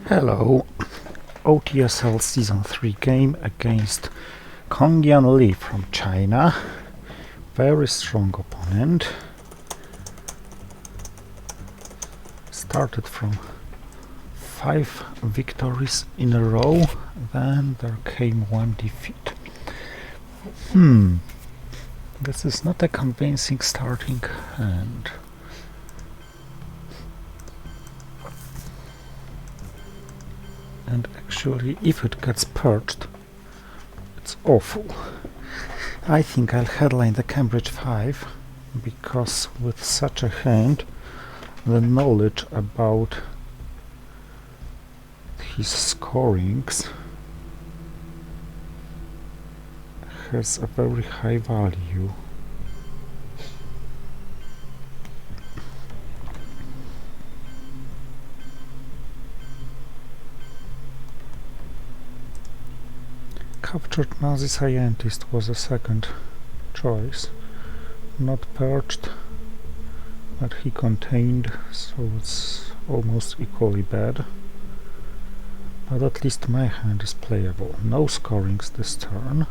Hello, OTSL Season 3 game against Congyan from China. Very strong opponent. Started from 5 victories in a row, then there came one defeat. This is not a convincing starting hand. And actually, if it gets purged, it's awful. I think I'll headline the Cambridge 5, because with such a hand, the knowledge about his scorings has a very high value. Captured Nazi scientist was a second choice, not purged, but he contained, so it's almost equally bad. But at least my hand is playable. No scorings this turn.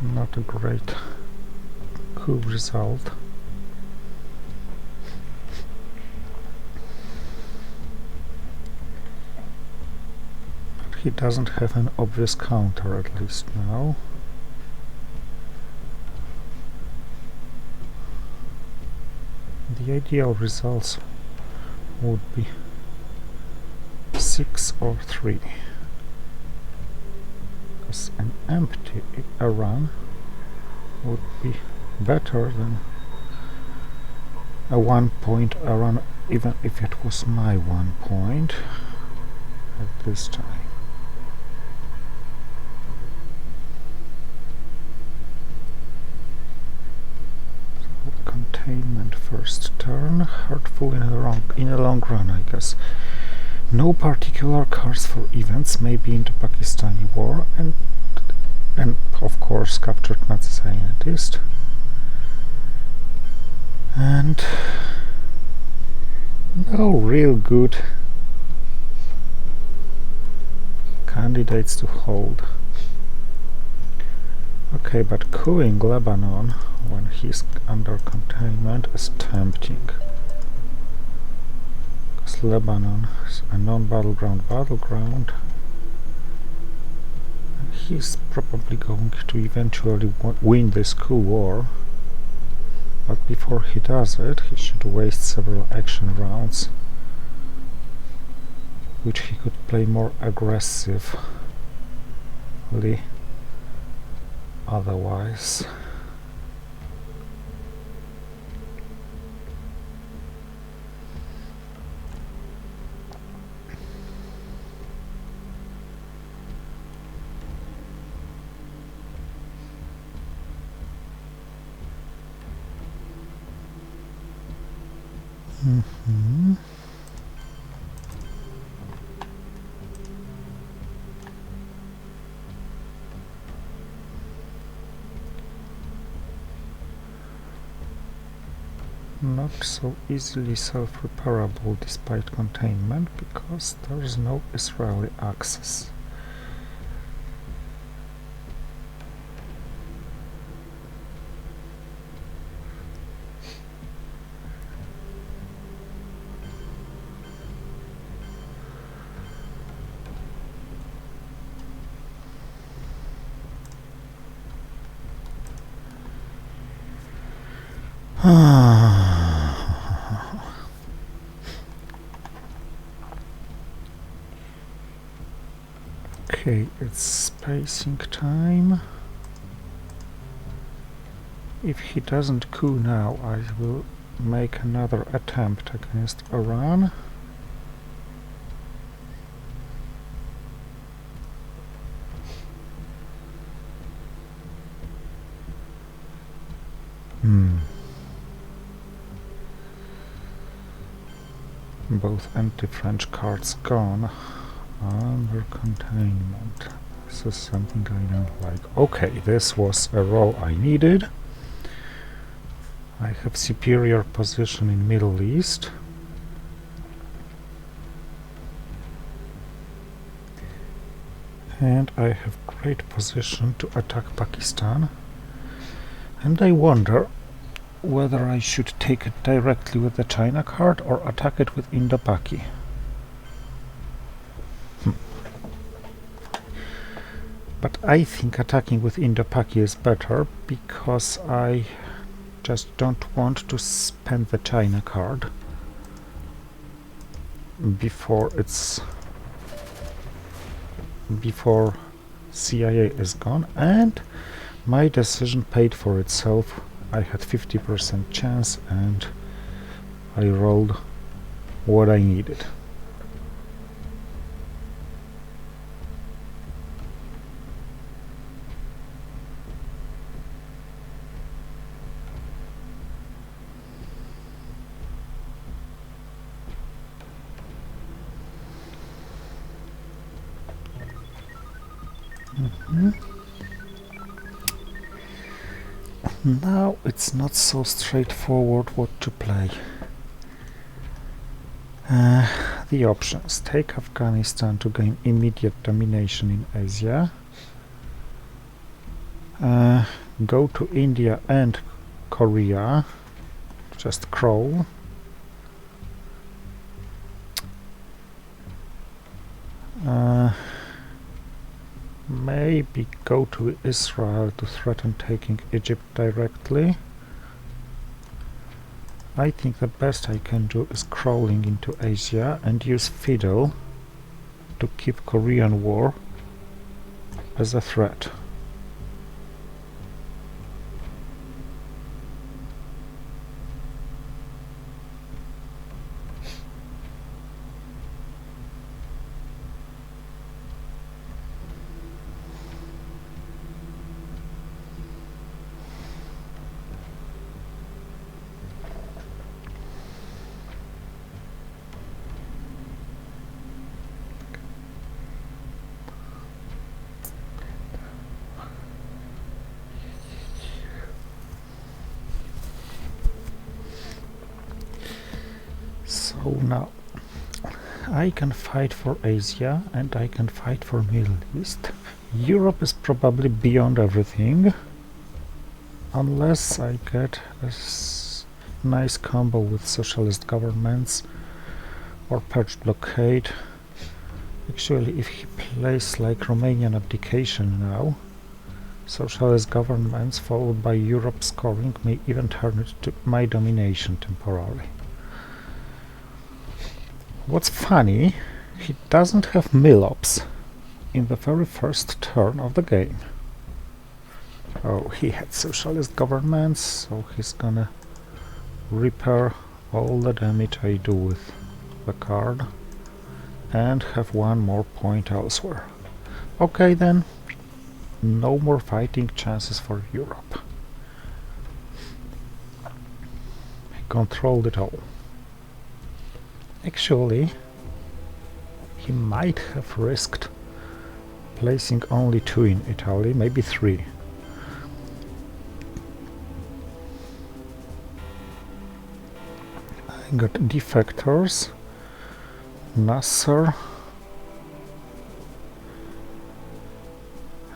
Not a great coup result. He doesn't have an obvious counter, at least now. The ideal results would be 6 or 3. Because an empty run would be better than a 1-point run, even if it was my 1 point at this time. Containment first turn, hurtful in a long run, I guess. No particular cards for events, maybe in the Pakistani war, and of course captured Nazi scientist. And no real good candidates to hold. Okay, but cooing Lebanon when he's under containment is tempting. Because Lebanon is a non-battleground battleground. And he's probably going to eventually win this coup war. But before he does it, he should waste several action rounds, which he could play more aggressively otherwise. Not so easily self-reparable despite containment, because there is no Israeli access. Okay, it's spacing time. If he doesn't coup now, I will make another attempt against Iran. Both anti-French cards gone. Under containment. This is something I don't like. Okay, this was a row I needed. I have superior position in Middle East. And I have great position to attack Pakistan. And I wonder whether I should take it directly with the China card or attack it with Indo-Paki. But I think attacking with Indo-Paki is better, because I just don't want to spend the China card before CIA is gone, and my decision paid for itself. I had 50% chance and I rolled what I needed. Now it's not so straightforward what to play. The options: take Afghanistan to gain immediate domination in Asia, go to India and Korea, just crawl, maybe go to Israel to threaten taking Egypt directly. I think the best I can do is crawling into Asia and use Fiddle to keep Korean War as a threat. So now I can fight for Asia and I can fight for Middle East. Europe is probably beyond everything, unless I get a nice combo with socialist governments or purged blockade. Actually, if he plays like Romanian abdication now, socialist governments followed by Europe scoring may even turn it to my domination temporarily. What's funny, he doesn't have mill-ops in the very first turn of the game. Oh, he had socialist governments, so he's gonna repair all the damage I do with the card and have one more point elsewhere. Okay then, no more fighting chances for Europe. I controlled it all. Actually, he might have risked placing only 2 in Italy, maybe 3. I got defectors, Nasser,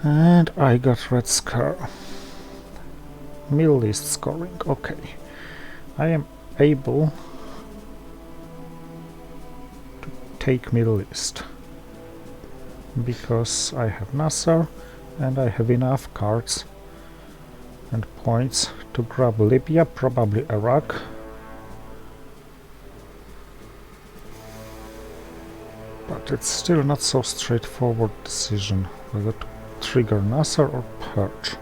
and I got Red Scare. Middle East scoring, okay. I am able take Middle East because I have Nasser and I have enough cards and points to grab Libya, probably Iraq. But it's still not so straightforward decision whether to trigger Nasser or purge.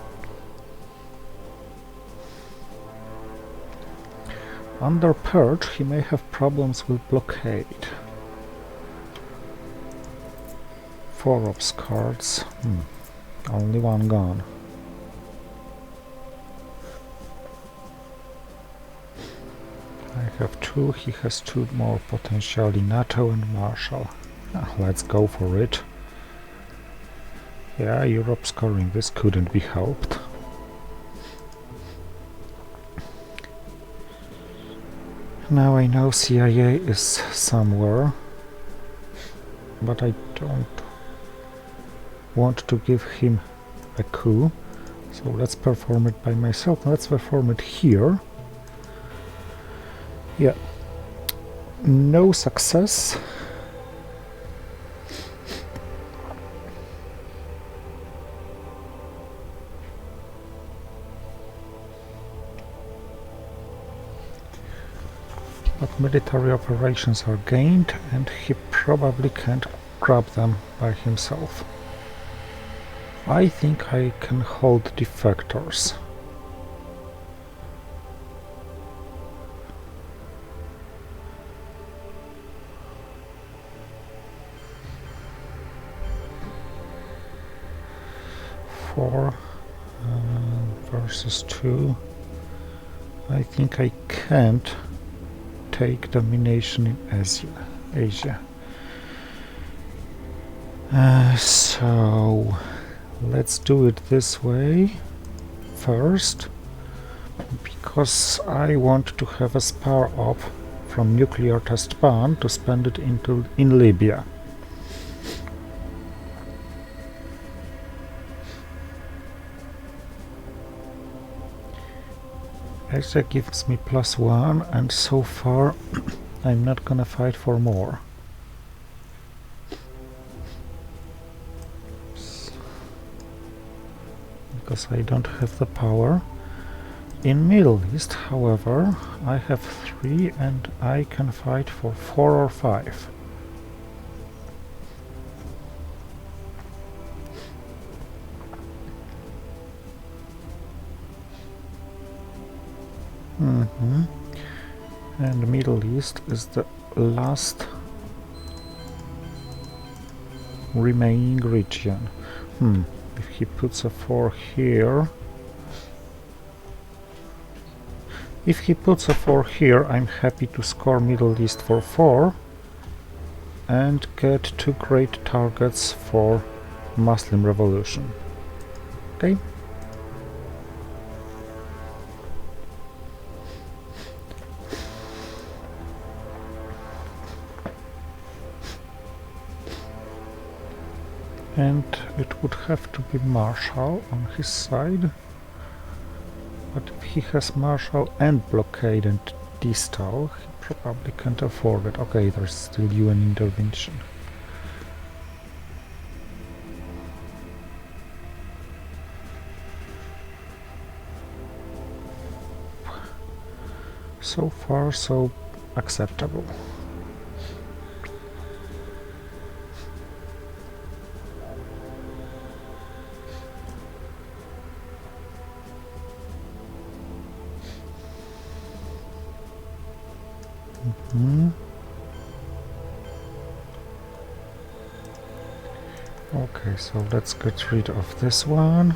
Under purge he may have problems with blockade. 4 ops cards, only 1 gone. I have 2, he has 2 more, potentially NATO and Marshall. Let's go for it. Yeah, Europe scoring, this couldn't be helped. Now I know CIA is somewhere, but I don't want to give him a coup, so let's perform it by myself. Let's perform it here. Yeah, no success. But military operations are gained, and he probably can't grab them by himself. I think I can hold defectors. Four versus 2. I think I can't take domination in Asia. So let's do it this way first, because I want to have a spare op from nuclear test ban to spend it in Libya. Asia gives me +1, and so far I'm not gonna fight for more. Because I don't have the power. In Middle East, however, I have 3 and I can fight for 4 or 5. And Middle East is the last remaining region. If he puts a 4 here... If he puts a 4 here, I'm happy to score Middle East for 4 and get 2 great targets for Muslim Revolution. Okay? And it would have to be Marshall on his side. But if he has Marshall and blockade and destall, he probably can't afford it. Okay, there's still UN intervention. So far, so acceptable. Okay, so let's get rid of this one.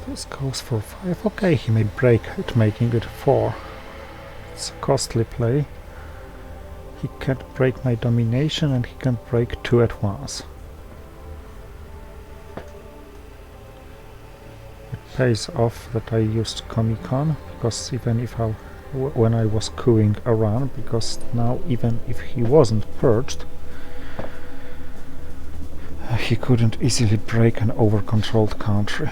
This goes for 5. Okay, he may break it, making it 4. It's a costly play. He can't break my domination, and he can break 2 at once. It pays off that I used Comic-Con, because even if when I was cooing Iran, because now even if he wasn't purged, he couldn't easily break an over-controlled country.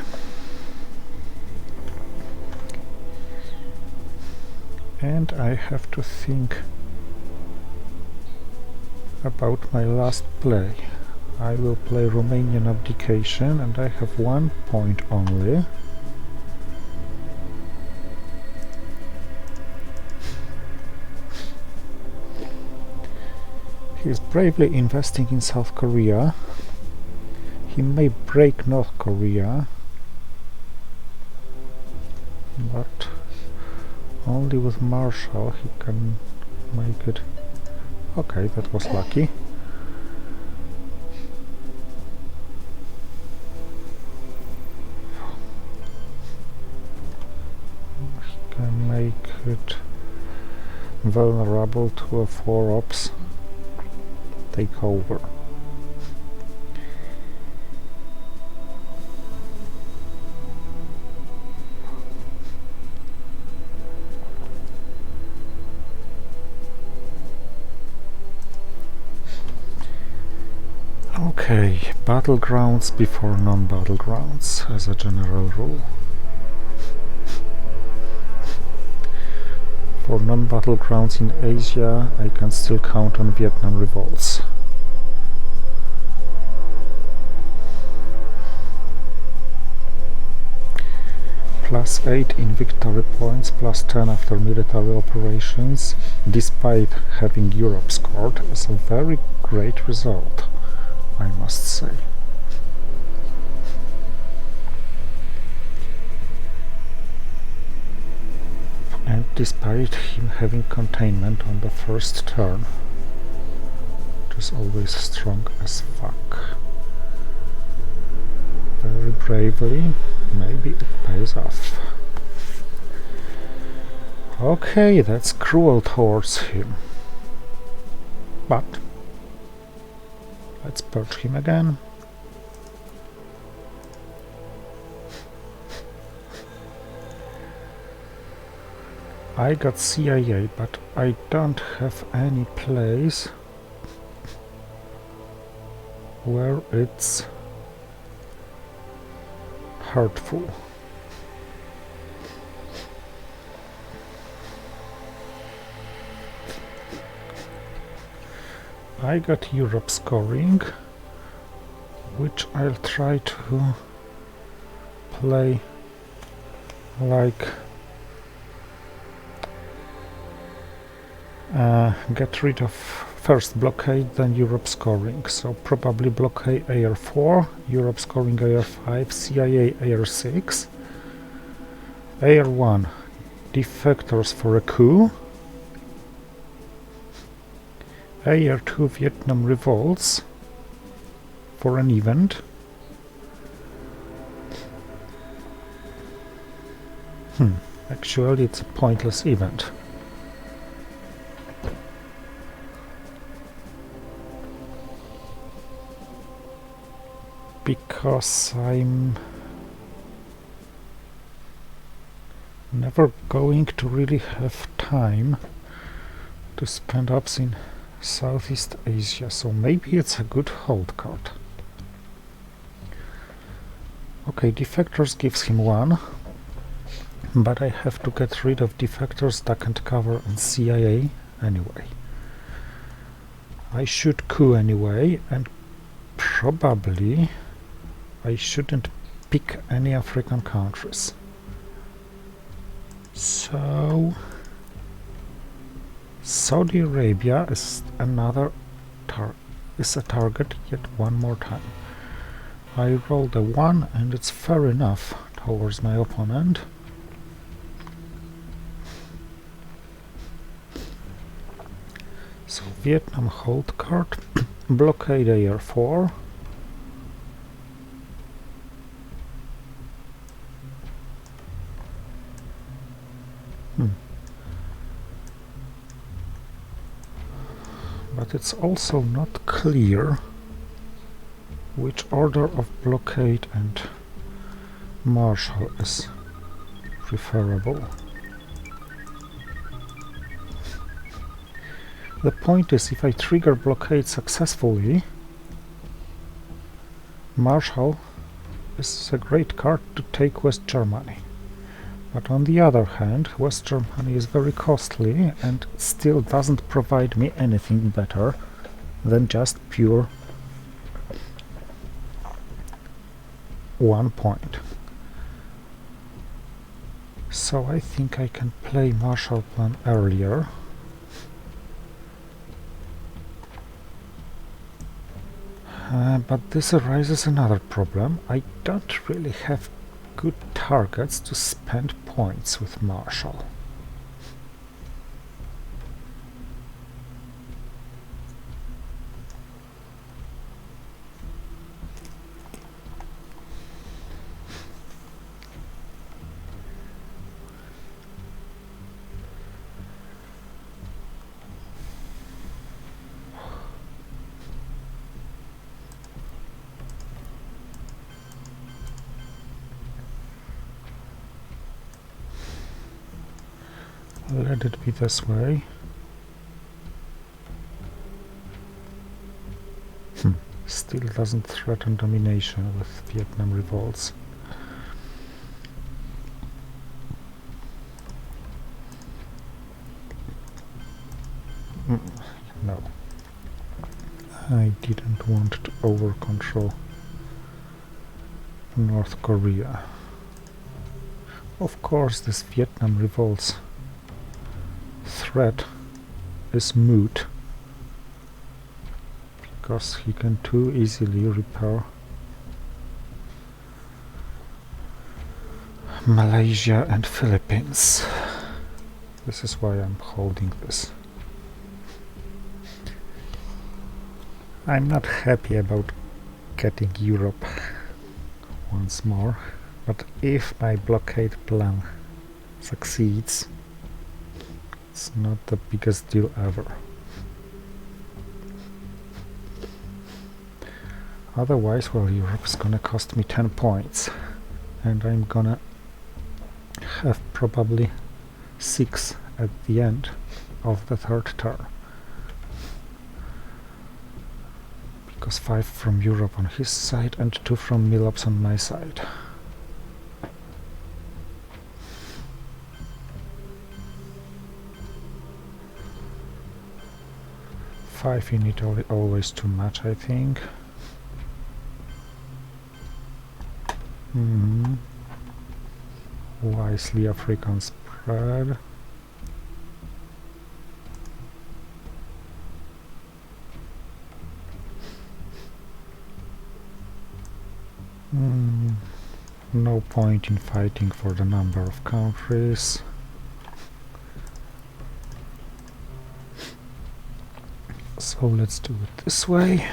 And I have to think about my last play. I will play Romanian abdication, and I have 1 point only. He is bravely investing in South Korea. He may break North Korea, but only with Marshall he can make it. Okay, that was lucky. He can make it vulnerable to a 4 ops. take over. Okay, battlegrounds before non-battlegrounds, as a general rule. For non-battlegrounds in Asia, I can still count on Vietnam revolts. +8 in victory points, +10 after military operations, despite having Europe scored, is a very great result, I must say. And despite him having containment on the first turn, which is always strong as fuck. Very bravely, maybe it pays off. Okay, that's cruel towards him. But let's purge him again. I got CIA, but I don't have any place where it's hurtful. I got Europe scoring, which I'll try to play like get rid of first blockade, then Europe scoring. So probably blockade AR4, Europe scoring AR5, CIA AR6, AR1 defectors for a coup, AR2 Vietnam revolts for an event. Actually it's a pointless event. Because I'm never going to really have time to spend ops in Southeast Asia, so maybe it's a good hold card. Okay, defectors gives him 1, but I have to get rid of defectors, duck and cover, and CIA anyway. I should coup anyway, and probably I shouldn't pick any African countries. So Saudi Arabia is another a target yet one more time. I rolled a 1 and it's fair enough towards my opponent. So Vietnam hold card, blockade AR4. But it's also not clear which order of blockade and marshal is preferable. The point is, if I trigger blockade successfully, marshal is a great card to take West Germany. But on the other hand, West Germany is very costly and still doesn't provide me anything better than just pure 1 point. So I think I can play Marshall Plan earlier. But this arises another problem. I don't really have good targets to spend points with Marshall. Let it be this way. Still doesn't threaten domination with Vietnam revolts. No. I didn't want to over-control North Korea. Of course, this Vietnam revolt's threat is moot, because he can too easily repair Malaysia and Philippines. This is why I'm holding this. I'm not happy about getting Europe once more, but if my blockade plan succeeds, it's not the biggest deal ever. Otherwise, well, Europe's gonna cost me 10 points, and I'm gonna have probably 6 at the end of the third turn. Because 5 from Europe on his side and 2 from Milops on my side. Five in Italy, always too much, I think. Wisely African spread. No point in fighting for the number of countries. So let's do it this way.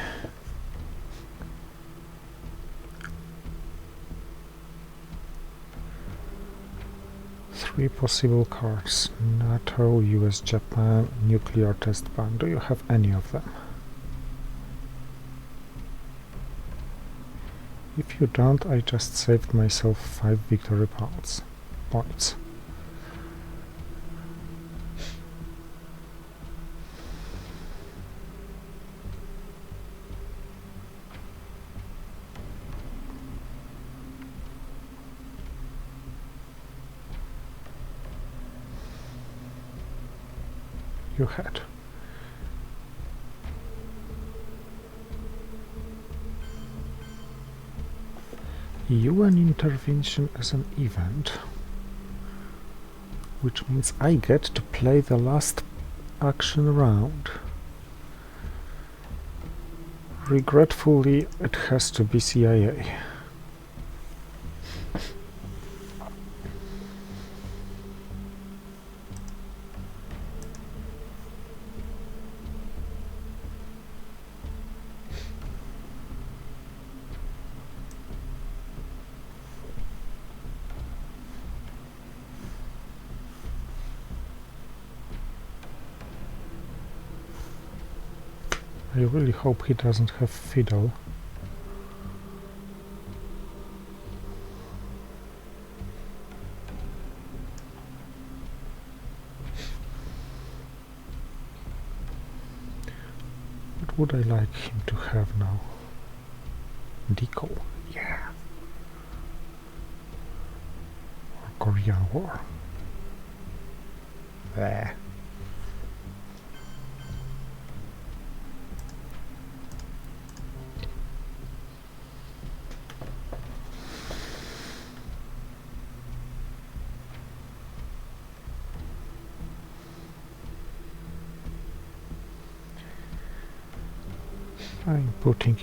Three possible cards: NATO, US, Japan, nuclear test ban. Do you have any of them? If you don't, I just saved myself 5 victory points. You had. UN intervention as an event, which means I get to play the last action round. Regretfully, it has to be CIA. I really hope he doesn't have fiddle. What would I like him to have now? Deco, yeah. Or Korean War. Bleh. I'm putting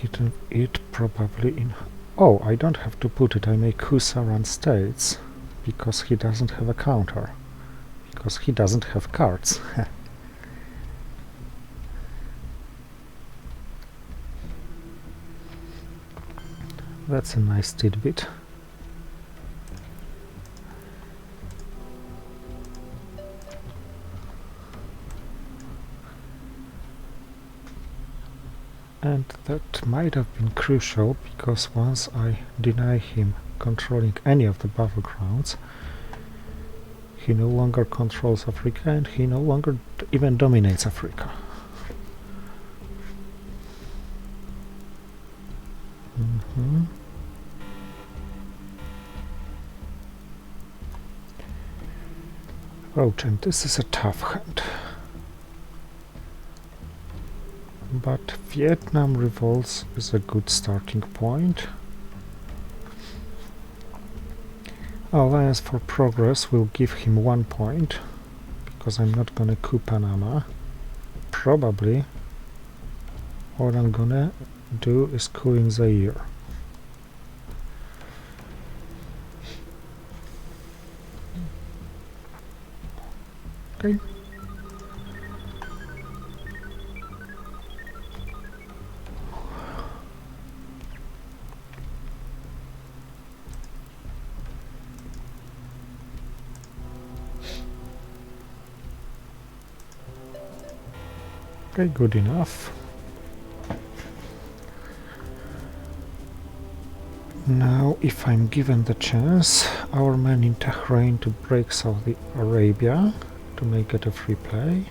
it probably in... Oh, I don't have to put it. I make Husa run states, because he doesn't have a counter. Because he doesn't have cards. That's a nice tidbit. And that might have been crucial, because once I deny him controlling any of the battlegrounds, He no longer controls Africa, and he no longer even dominates Africa. Ouch, and this is a tough hand. But Vietnam revolts is a good starting point. Alliance for Progress will give him 1 point, because I'm not gonna coup Panama. Probably what I'm gonna do is cooling Zaire. Okay. Okay, good enough. Now, if I'm given the chance, our man in Tehran to break Saudi Arabia to make it a free play,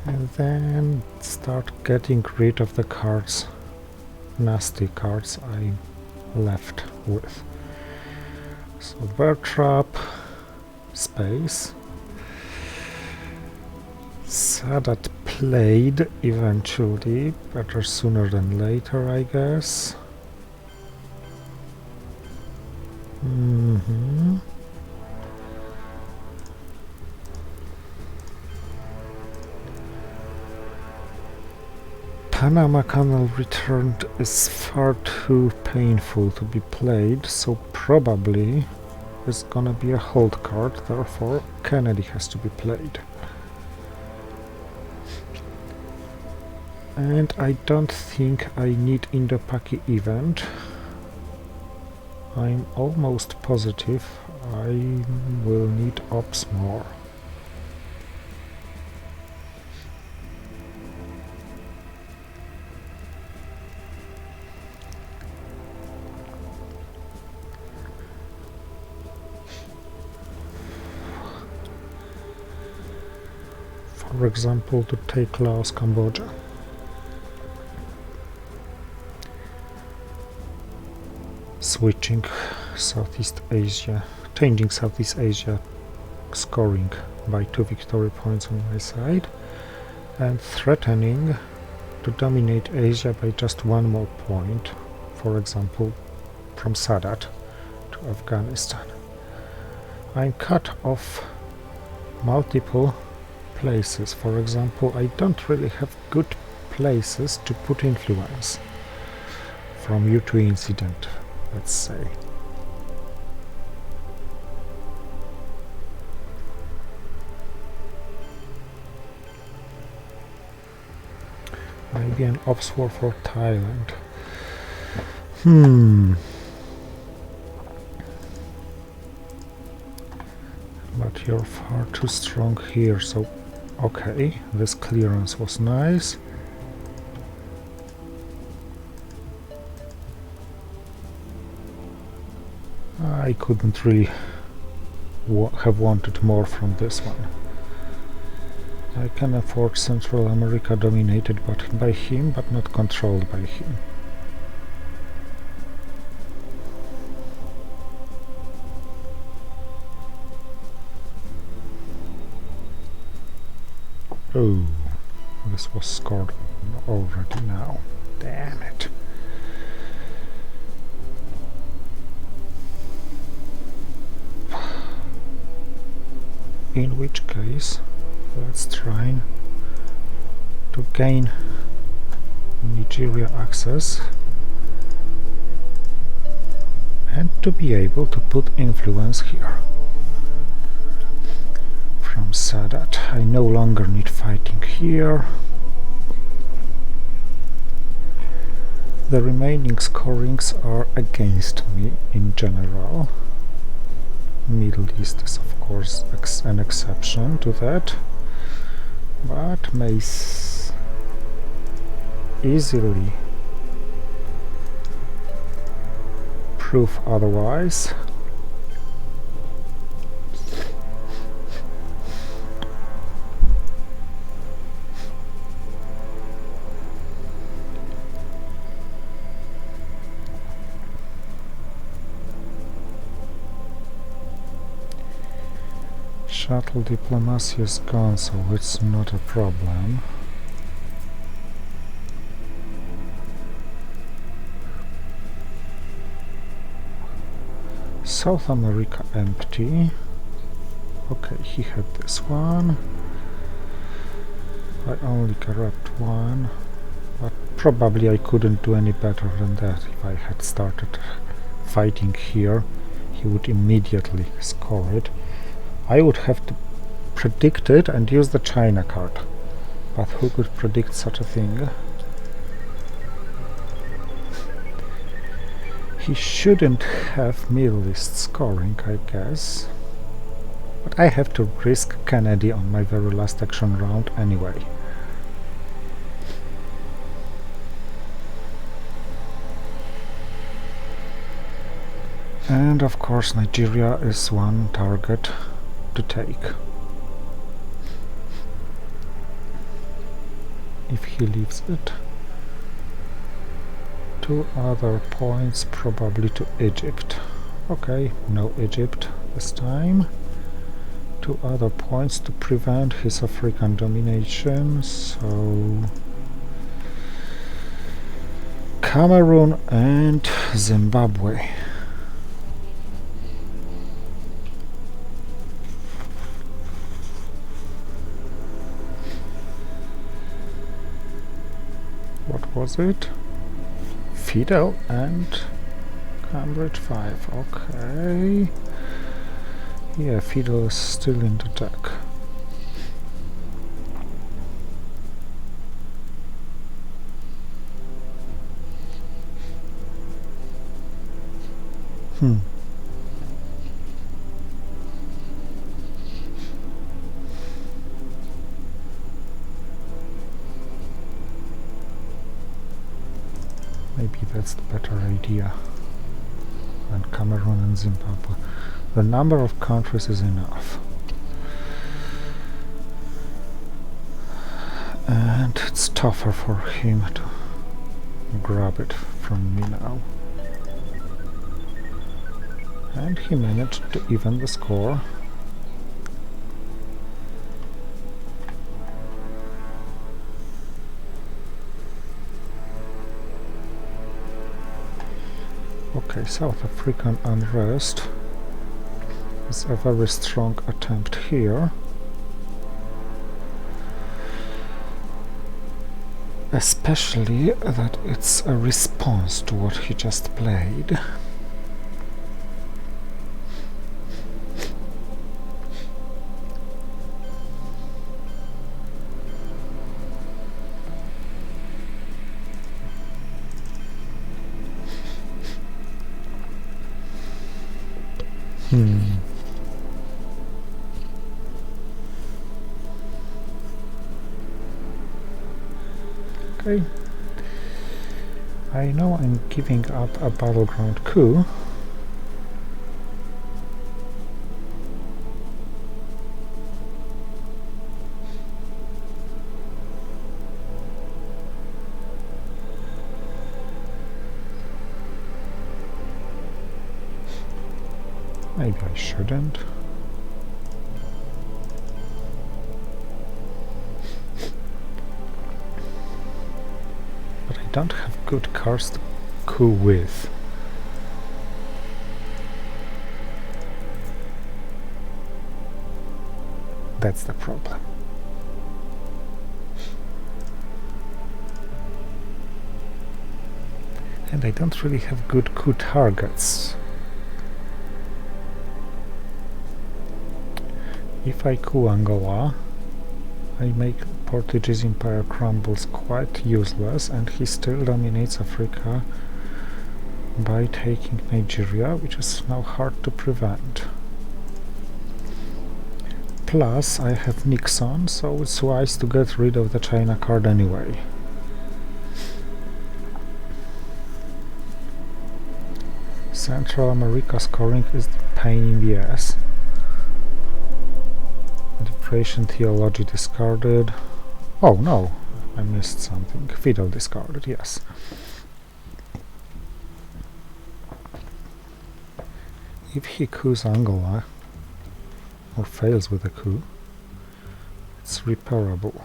and then start getting rid of the cards, nasty cards I left with. So bear trap, space. Sadat played eventually, better sooner than later, I guess. Panama Canal returned is far too painful to be played, so probably it's gonna be a hold card, therefore Kennedy has to be played. And I don't think I need Indo-Paki event. I'm almost positive I will need ops more. For example, to take Laos, Cambodia. Switching Southeast Asia, changing Southeast Asia scoring by 2 victory points on my side, and threatening to dominate Asia by just 1 more point, for example from Sadat to Afghanistan. I'm cut off multiple places. For example, I don't really have good places to put influence from U2 incident, let's say. Maybe an ops war for Thailand. But you're far too strong here, so okay, this clearance was nice. I couldn't really have wanted more from this one. I can afford Central America dominated by him, but not controlled by him. Oh, this was scored already now. Damn it. In which case, let's try to gain Nigeria access and to be able to put influence here. From Sadat, I no longer need fighting here. The remaining scorings are against me in general. Middle East is of course an exception to that, but may easily prove otherwise. Shuttle diplomacy is gone, so it's not a problem. South America empty. Okay, he had this one. I only corrupt one, but probably I couldn't do any better than that. If I had started fighting here, he would immediately score it. I would have to predict it and use the China card, but who could predict such a thing? He shouldn't have Middle East scoring, I guess, but I have to risk Kennedy on my very last action round anyway. And of course Nigeria is one target to take. If he leaves it. 2 other points probably to Egypt. Okay, no Egypt this time. 2 other points to prevent his African domination, so Cameroon and Zimbabwe. What was it? Fidel and Cambridge 5, okay. Yeah, Fidel is still in the deck. Maybe that's the better idea than Cameroon and Zimbabwe. The number of countries is enough. And it's tougher for him to grab it from me now. And he managed to even the score. Okay, South African unrest is a very strong attempt here. Especially that it's a response to what he just played. Okay. I know I'm giving up a battleground coup. Maybe I shouldn't. But I don't have good cards to coup with. That's the problem. And I don't really have good coup targets. If I coup Angola, I make Portuguese Empire crumbles quite useless, and he still dominates Africa by taking Nigeria, which is now hard to prevent. Plus, I have Nixon, so it's wise to get rid of the China card anyway. Central America scoring is the pain in the ass. Depression theology discarded. Oh no, I missed something. Fidel discarded, yes. If he coups Angola, or fails with a coup, it's repairable.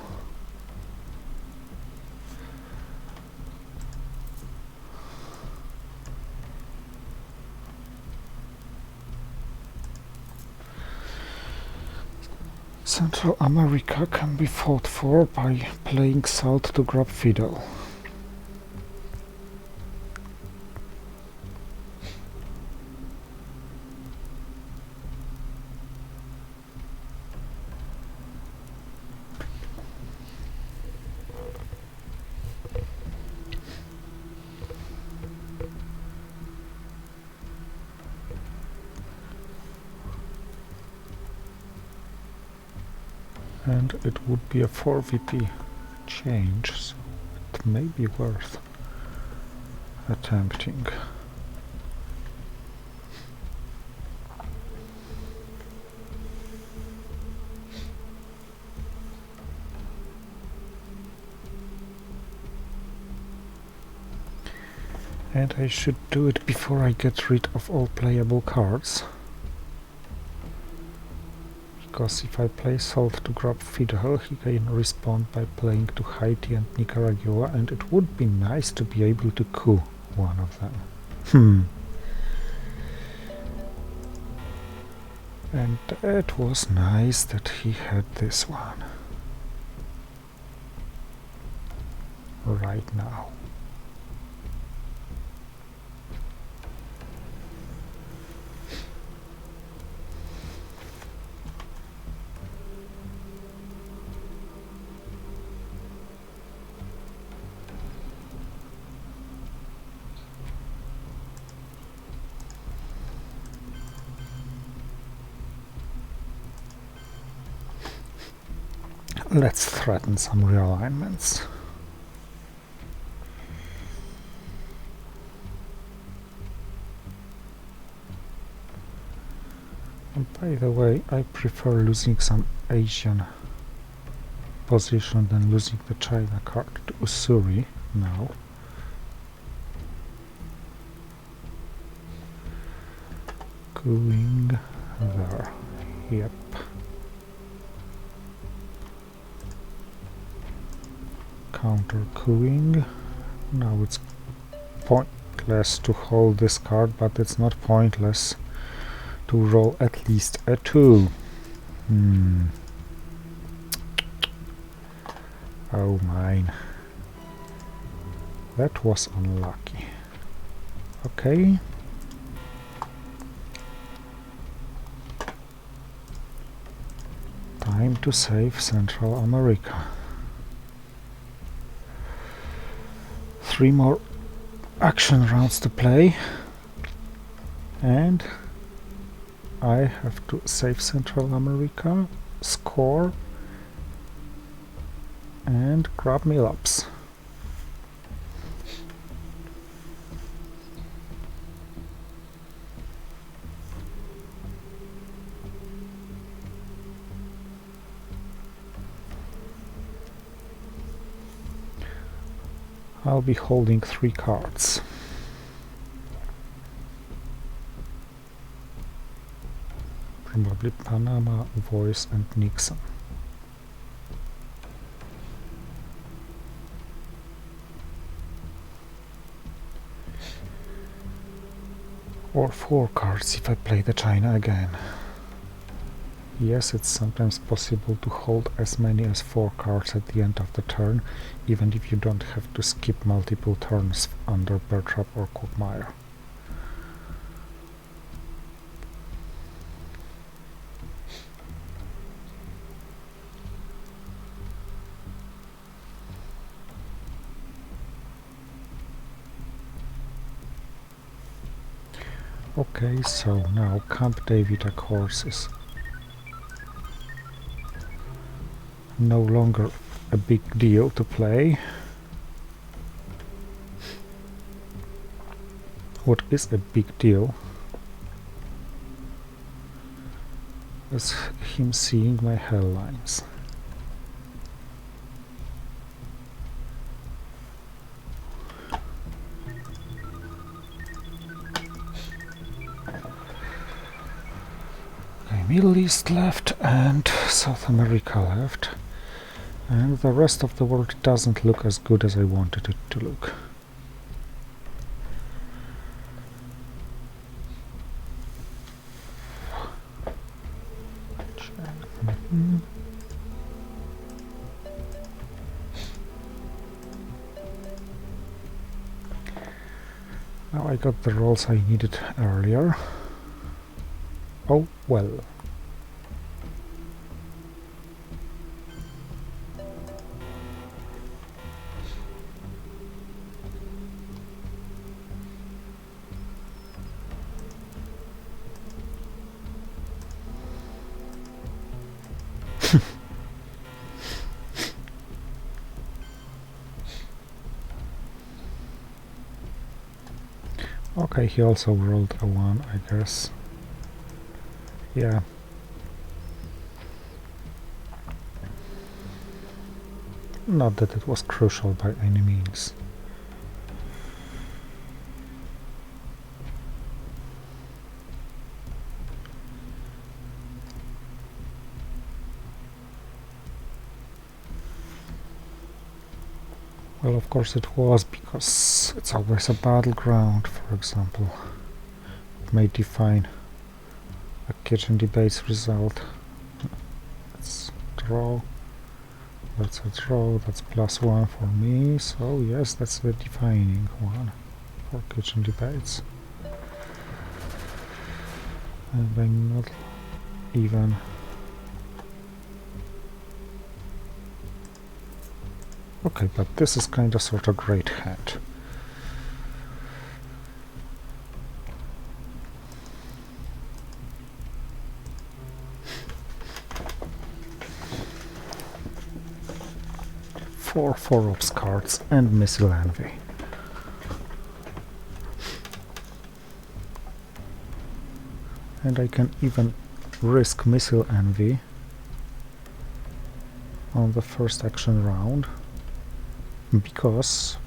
Central America can be fought for by playing salt to grab fiddle. And it would be a 4 VP change, so it may be worth attempting. And I should do it before I get rid of all playable cards. Because if I play salt to grab fiddle, he can respond by playing to Haiti and Nicaragua, and it would be nice to be able to coup one of them. And it was nice that he had this one right now. Let's threaten some realignments. And by the way, I prefer losing some Asian position than losing the China card to Ussuri now. Going there. Yep. Counter cooing. Now it's pointless to hold this card, but it's not pointless to roll at least a 2. Oh mine. That was unlucky. Okay. Time to save Central America. 3 more action rounds to play, and I have to save Central America, score, and grab mill-ups. I'll be holding 3 cards. Probably Panama, Voice and Nixon. Or 4 cards if I play the China again. Yes, it's sometimes possible to hold as many as 4 cards at the end of the turn, even if you don't have to skip multiple turns under Bear Trap or Quagmire. Okay, so now Camp David Accords is no longer a big deal to play. What is a big deal is him seeing my hell lines. Okay, Middle East left and South America left. And the rest of the world doesn't look as good as I wanted it to look. Now I got the rolls I needed earlier. Oh well. Okay, he also rolled a 1, I guess. Yeah. Not that it was crucial by any means. Well, of course it was, because it's always a battleground, for example. It may define a kitchen debate's result. Let's draw. That's a draw, that's +1 for me, so yes, that's the defining one for kitchen debates. And I'm not even... Okay, but this is kind of sort of great hand. Four 4-ops cards and Missile Envy. And I can even risk Missile Envy on the first action round, because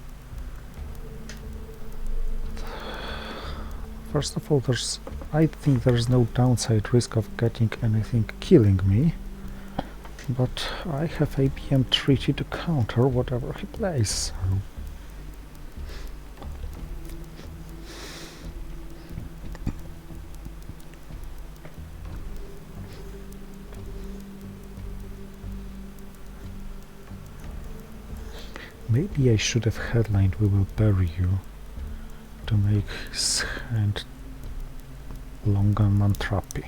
first of all, I think there's no downside risk of getting anything killing me, but I have ABM treaty to counter whatever he plays, so. Maybe I should have headlined "We will bury you" to make his hand longer mantrappy.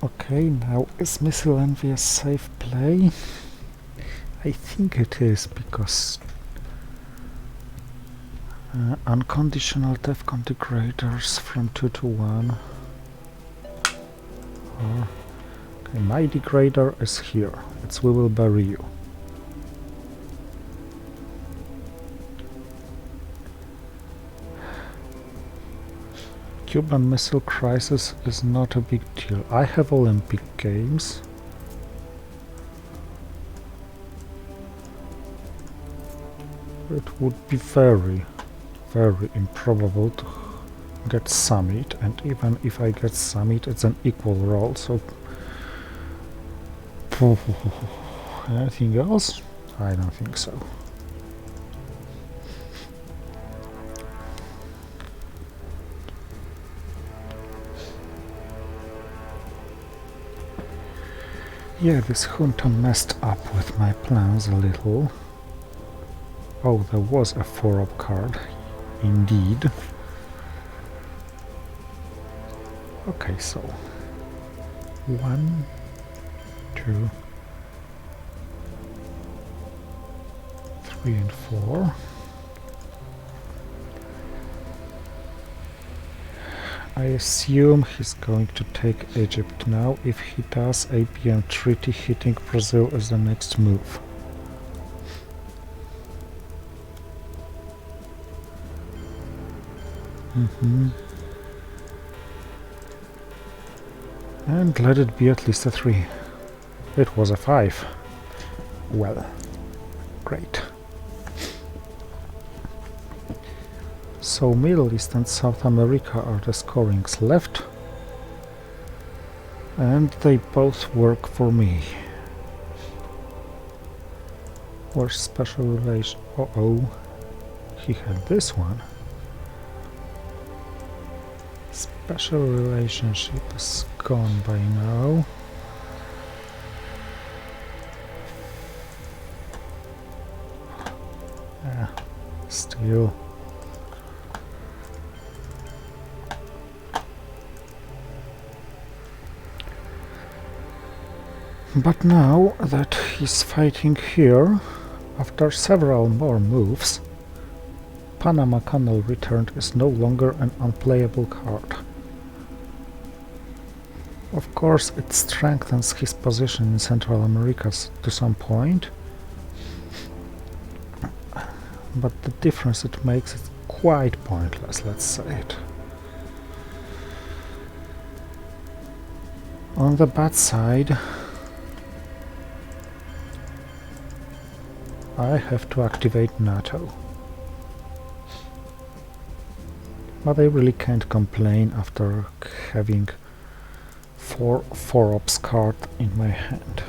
Okay, now is Missile Envy a safe play? I think it is, because unconditional DEFCON degraders from 2 to 1. Or, okay, my degrader is here. It's "We will bury you." Cuban Missile Crisis is not a big deal. I have Olympic Games. It would be very, very improbable to get Summit, and even if I get Summit, it's an equal roll, so... Anything else? I don't think so. Yeah, this junta messed up with my plans a little. Oh, there was a 4-op card, indeed. Okay, so 1, 2, 3 and 4. I assume he's going to take Egypt now. If he does, APM treaty hitting Brazil is the next move. And let it be at least a 3. It was a 5. Well, great. So Middle East and South America are the scorings left. And they both work for me. Where's special relation? Uh-oh. He had this one. Special relationship is gone by now. Still. But now that he's fighting here, after several more moves, Panama Canal returned is no longer an unplayable card. Of course, it strengthens his position in Central America to some point, but the difference it makes is quite pointless, let's say it. On the bad side, I have to activate NATO. But I really can't complain after having 4 4-ops cards in my hand.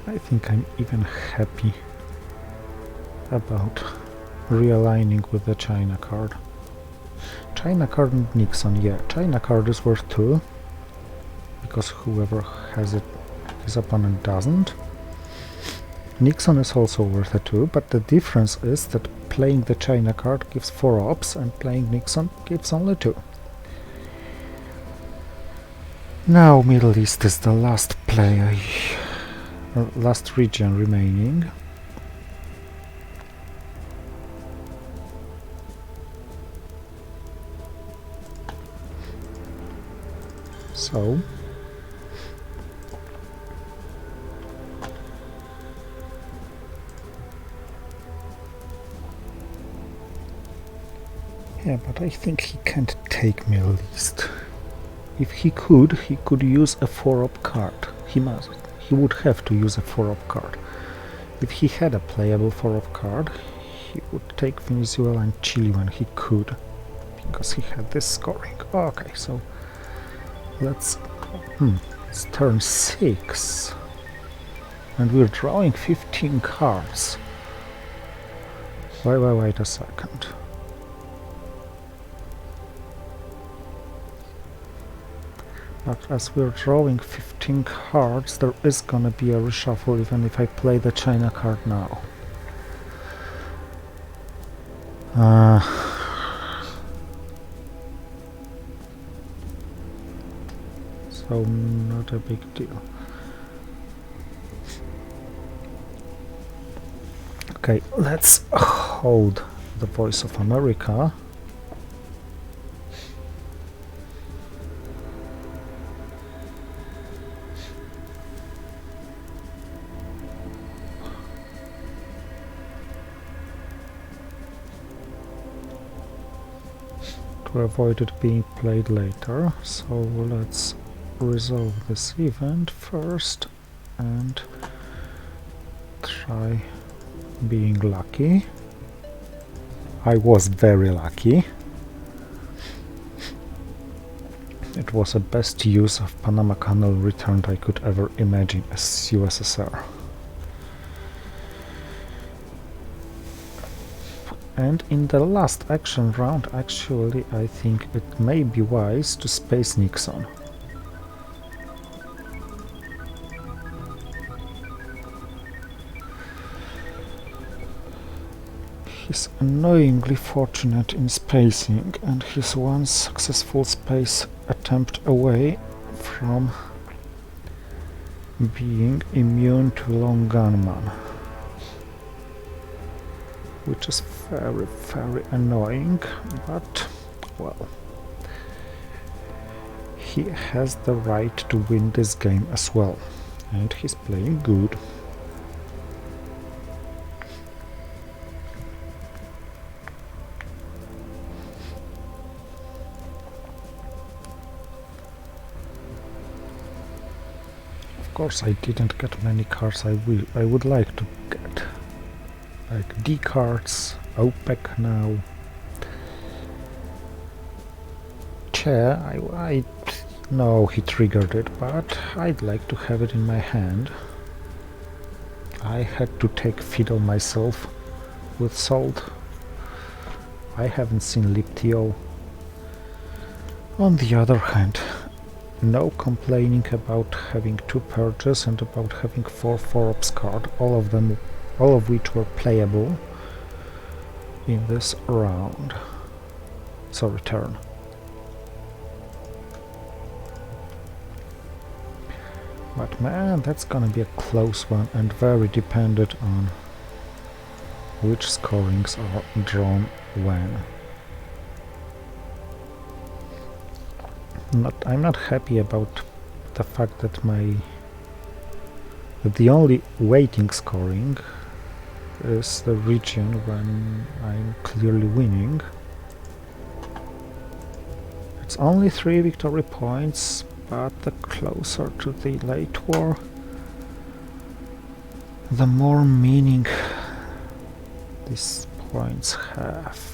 I think I'm even happy about realigning with the China card. China card and Nixon, yeah, China card is worth 2, because whoever has it, his opponent doesn't. Nixon is also worth a 2, but the difference is that playing the China card gives 4 ops and playing Nixon gives only 2. Now Middle East is the last play, last region remaining. So yeah, but I think he can't take Middle East. If he could use a 4-op card. He must. He would have to use a 4-op card. If he had a playable 4-op card, he would take Venezuela and Chile when he could, because he had this scoring. Okay, so let's... it's turn 6. And we're drawing 15 cards. Wait a second. But as we're drawing 15 cards, there is gonna be a reshuffle even if I play the China card now. So not a big deal. Okay, let's hold the Voice of America. To avoid it being played later, so let's resolve this event first and try being lucky. I was very lucky. It was the best use of Panama Canal returned I could ever imagine as USSR. And in the last action round, actually, I think it may be wise to space Nixon. He's annoyingly fortunate in spacing, and he's one successful space attempt away from being immune to long gunman, which is very, very annoying, but, well, he has the right to win this game as well, and he's playing good. Of course, I didn't get many cards I would like to get, like D cards, OPEC now. Chair, I know he triggered it, but I'd like to have it in my hand. I had to take Fiddle myself with Salt. I haven't seen Liptio. On the other hand, no complaining about having 2 purges and about having 4 4-ups card, all of which were playable in this round. Sorry, turn. But man, that's gonna be a close one and very dependent on which scorings are drawn when. I'm not happy about the fact that the only waiting scoring is the region when I'm clearly winning. It's only 3 victory points, but the closer to the late war, the more meaning these points have.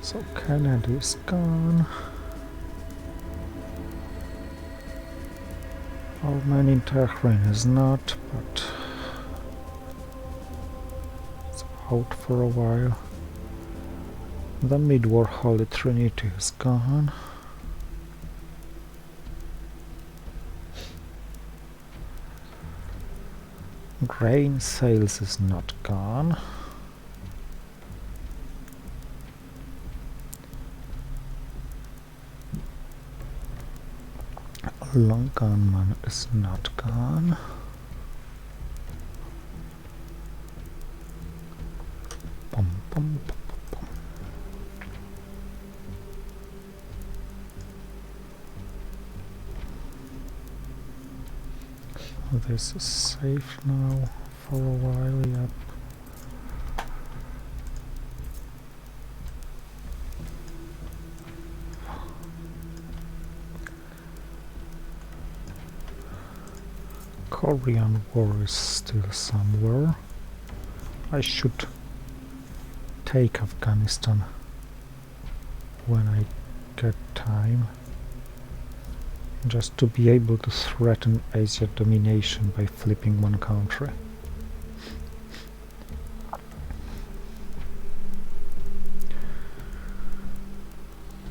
So Canada is gone. Our man in Tehran is not, but it's out for a while. The mid-war Holy Trinity is gone. Grain sales is not gone. Long gunman is not gone. Bum, bum, bum, bum. This is safe now for a while, yep. Korean War is still somewhere. I should take Afghanistan when I get time, just to be able to threaten Asia domination by flipping one country.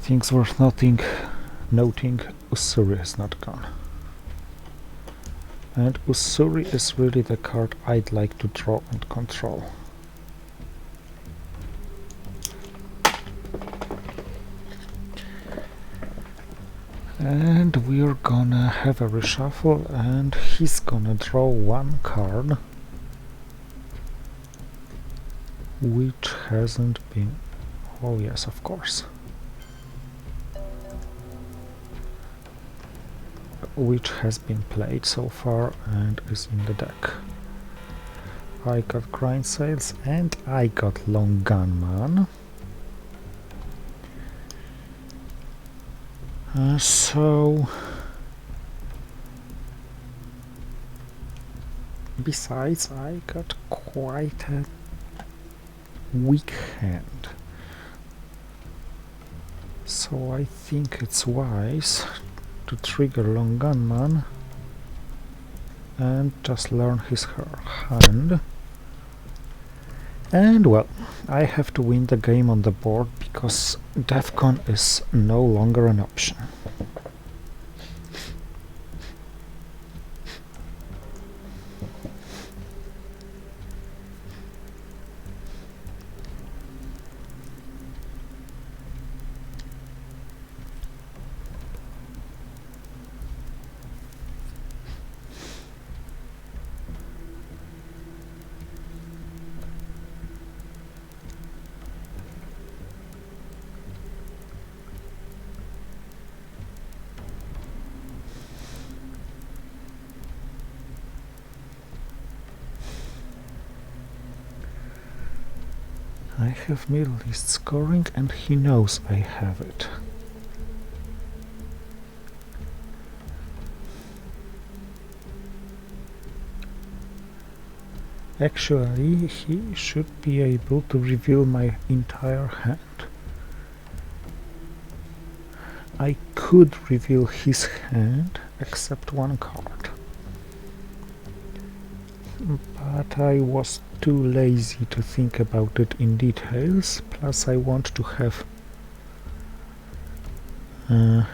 Things worth noting, Ussuri is not gone. And Ussuri is really the card I'd like to draw and control. And we're gonna have a reshuffle, and he's gonna draw one card which hasn't been... oh yes, of course. Which has been played so far and is in the deck. I got grind sales and I got long gunman. So besides, I got quite a weak hand, so I think it's wise to trigger long gunman and just learn his hand. And well, I have to win the game on the board because DEFCON is no longer an option. I have Middle East scoring and he knows I have it. Actually, he should be able to reveal my entire hand. I could reveal his hand except one card. But I was too lazy to think about it in details, plus I want to have a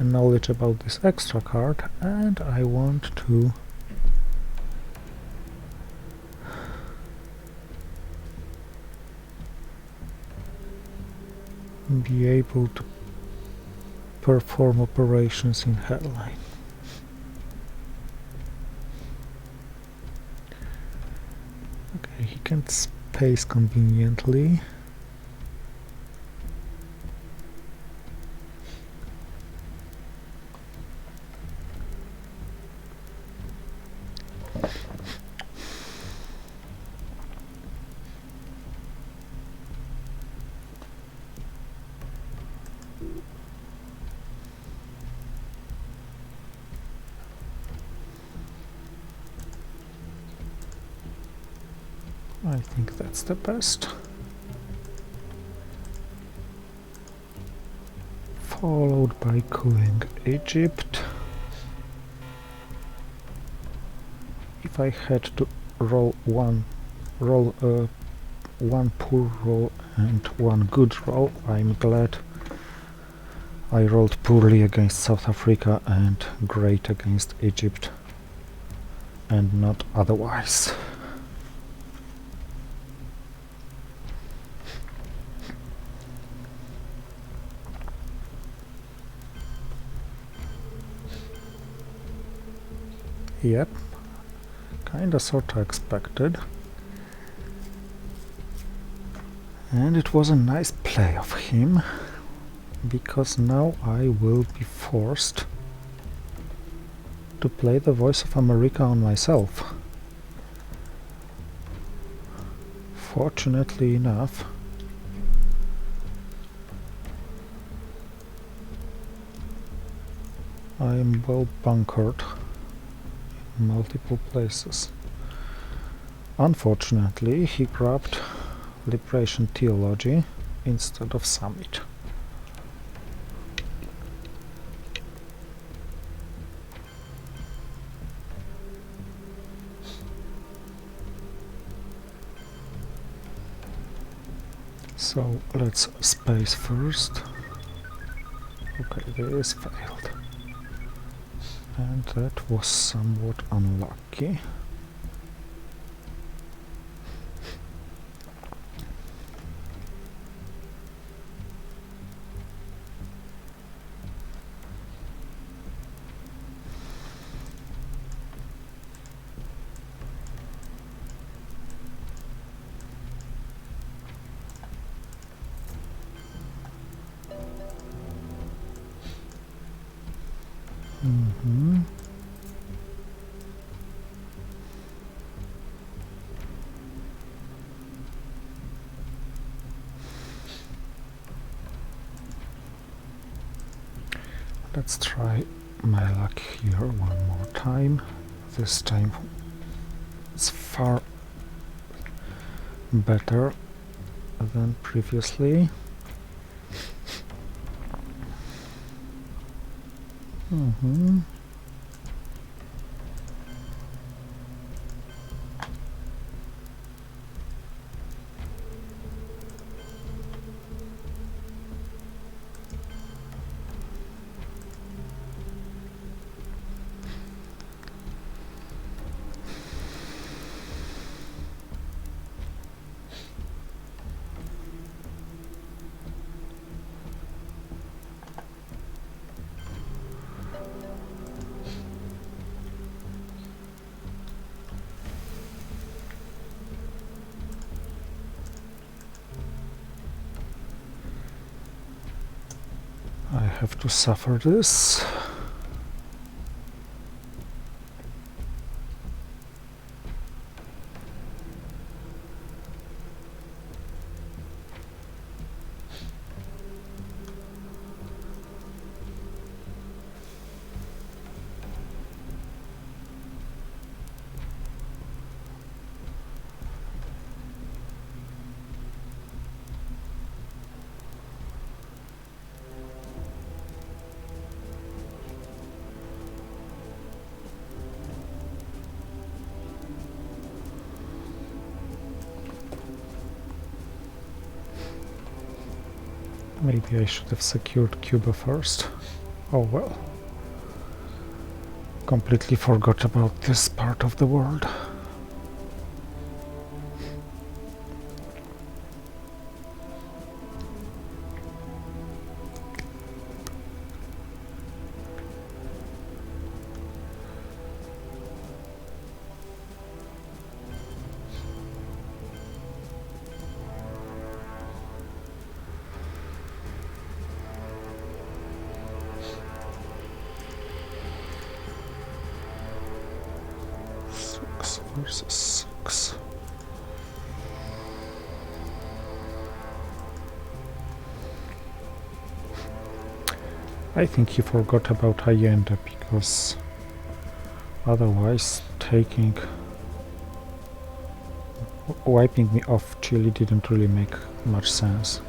knowledge about this extra card, and I want to be able to perform operations in Hellline. Okay, he can't space conveniently. I think that's the best. Followed by killing Egypt. If I had to roll one poor roll and one good roll, I'm glad I rolled poorly against South Africa and great against Egypt, and not otherwise. Yep, kinda sorta expected. And it was a nice play of him, because now I will be forced to play the Voice of America on myself. Fortunately enough, I am well bunkered in multiple places. Unfortunately, he grabbed Liberation Theology instead of Summit. So let's space first. Okay, this failed. And that was somewhat unlucky. Let's try my luck here one more time. This time it's far better than previously. I have to suffer this. Maybe I should have secured Cuba first. Oh well. Completely forgot about this part of the world. Versus 6. I think he forgot about Allende, because otherwise wiping me off Chile didn't really make much sense.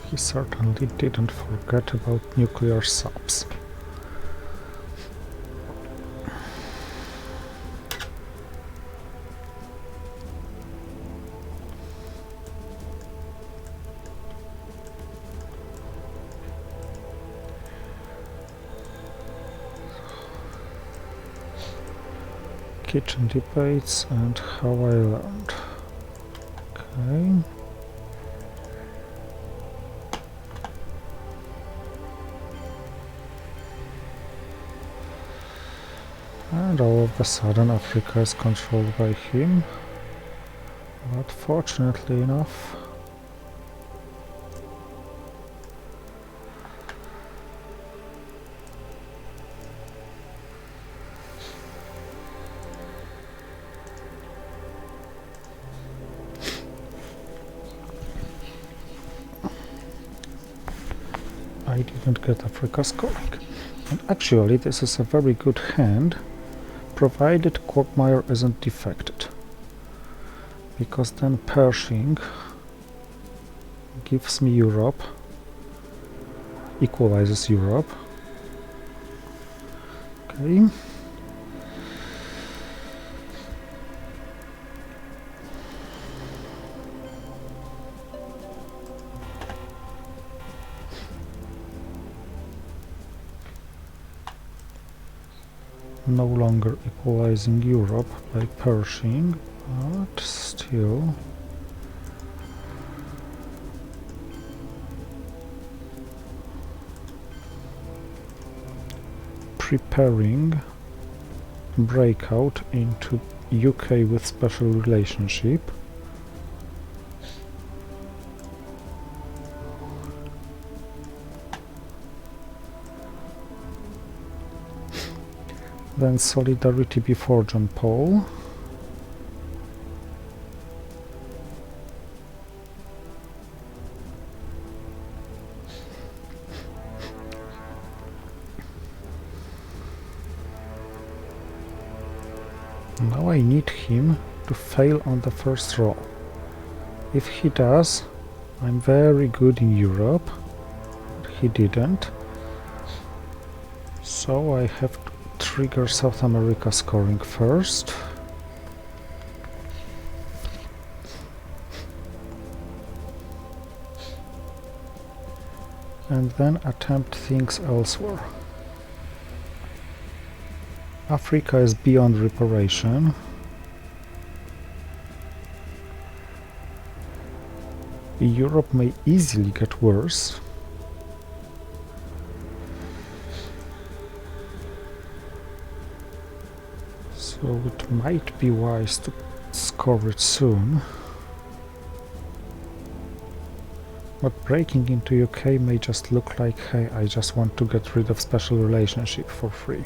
He certainly didn't forget about nuclear subs. Kitchen debates and how I learned. Okay. And all of a sudden Africa is controlled by him. But fortunately enough, I didn't get Africa scoring. And actually this is a very good hand, provided Quagmire isn't defected. Because then Pershing gives me Europe, equalizes Europe. Okay. No longer equalizing Europe by Pershing, but still preparing breakout into UK with special relationship. Then solidarity before John Paul. Now I need him to fail on the first roll. If he does, I'm very good in Europe. But he didn't. So I have to trigger South America scoring first. And then attempt things elsewhere. Africa is beyond reparation. Europe may easily get worse. So it might be wise to score it soon. But breaking into UK may just look like, hey, I just want to get rid of special relationship for free.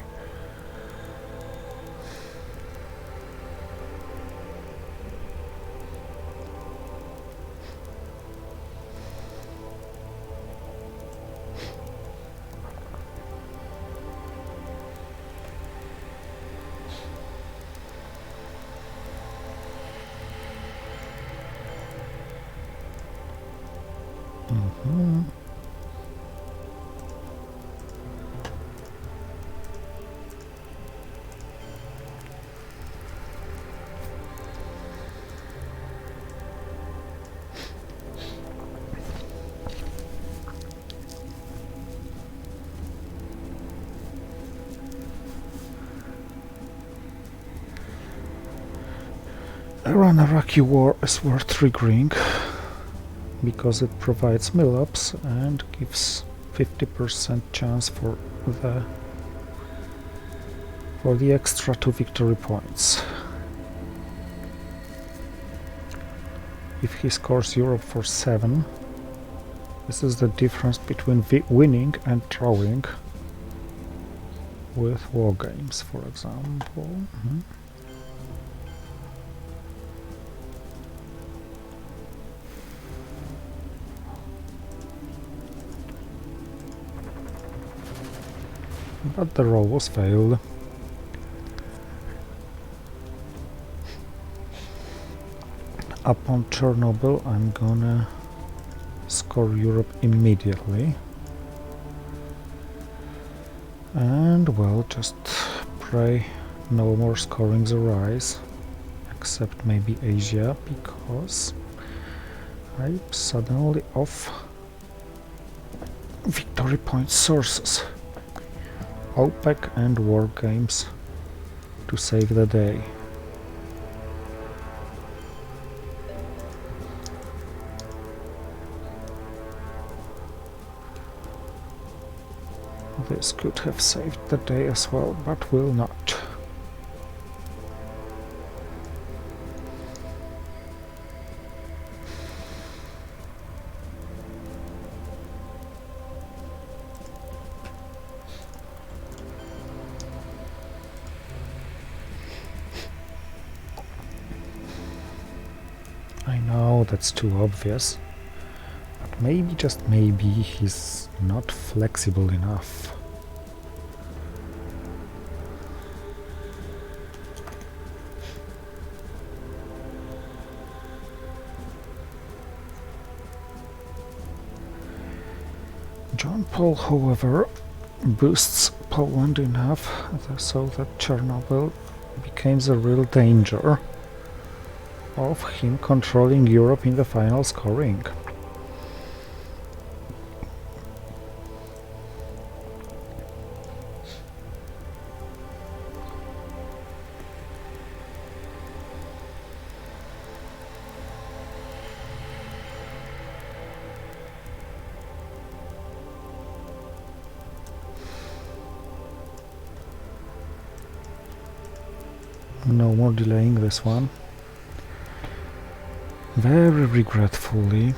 Iran-Iraqi war is worth triggering because it provides mill-ups and gives 50% chance for the extra 2 victory points. If he scores Europe for 7, this is the difference between winning and drawing with war games, for example. But the roll was failed. Upon Chernobyl, I'm gonna score Europe immediately. And, well, just pray no more scorings arise, except maybe Asia, because I'm suddenly off victory point sources. OPEC and war games to save the day. This could have saved the day as well, but will not. I know that's too obvious, but maybe, just maybe, he's not flexible enough. John Paul, however, boosts Poland enough so that Chernobyl becomes a real danger of him controlling Europe in the final scoring. No more delaying this one. Very regretfully.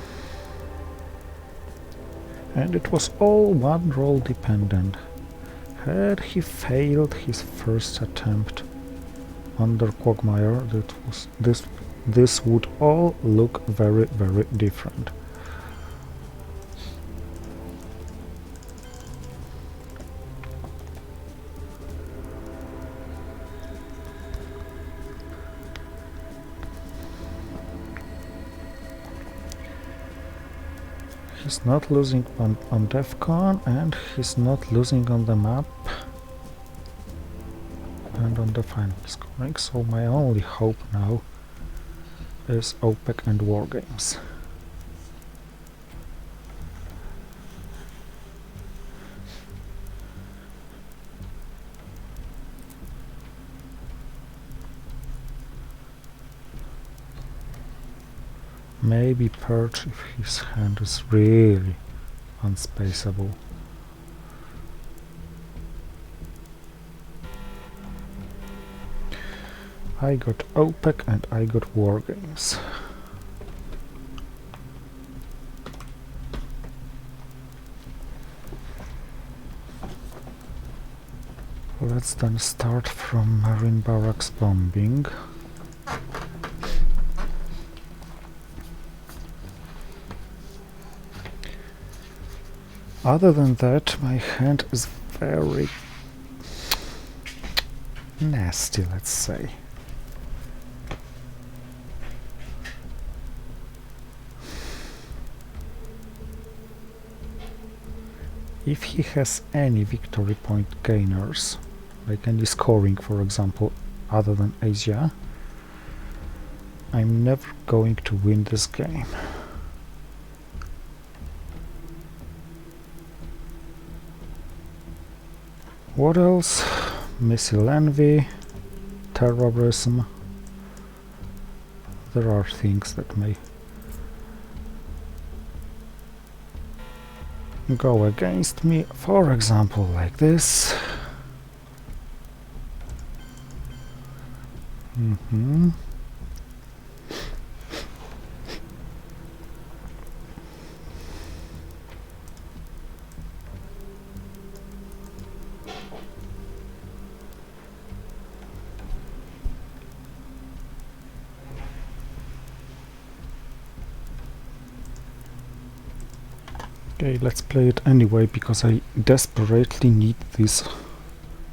And it was all one roll dependent. Had he failed his first attempt under Quagmire, this would all look very, very different. He's not losing on DEFCON, and he's not losing on the map and on the final scoring, so my only hope now is OPEC and war games. Maybe Purge if his hand is really unspaceable. I got OPEC and I got war games. Let's then start from Marine Barracks bombing. Other than that, my hand is very nasty, let's say. If he has any victory point gainers, like any scoring, for example, other than Asia, I'm never going to win this game. What else? Missile envy, terrorism, there are things that may go against me, for example, like this. Okay, let's play it anyway, because I desperately need these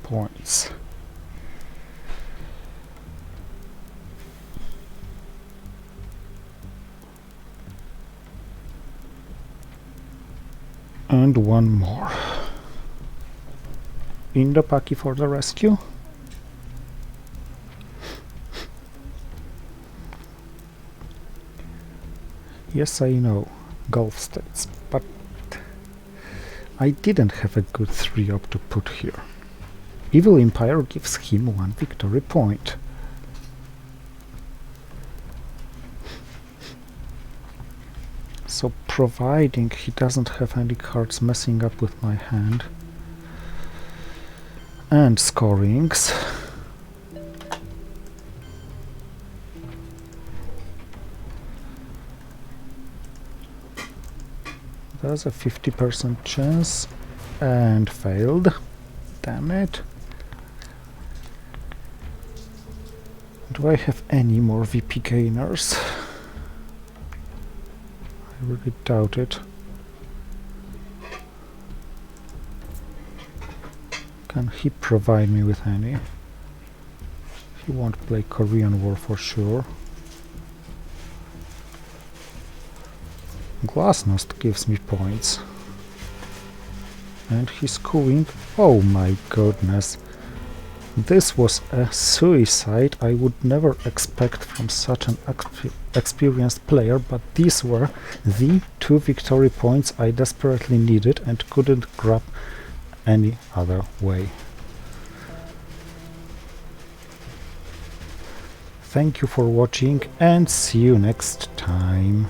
points. And one more. Indopaki for the rescue. Yes, I know, Gulf states, but I didn't have a good 3-op to put here. Evil Empire gives him 1 victory point. So providing he doesn't have any cards messing up with my hand and scorings, there's a 50% chance, and failed. Damn it. Do I have any more VP gainers? I really doubt it. Can he provide me with any? He won't play Korean War for sure. Glasnost gives me points. And he's cooing. Oh my goodness. This was a suicide I would never expect from such an experienced player, but these were the 2 victory points I desperately needed and couldn't grab any other way. Thank you for watching and see you next time.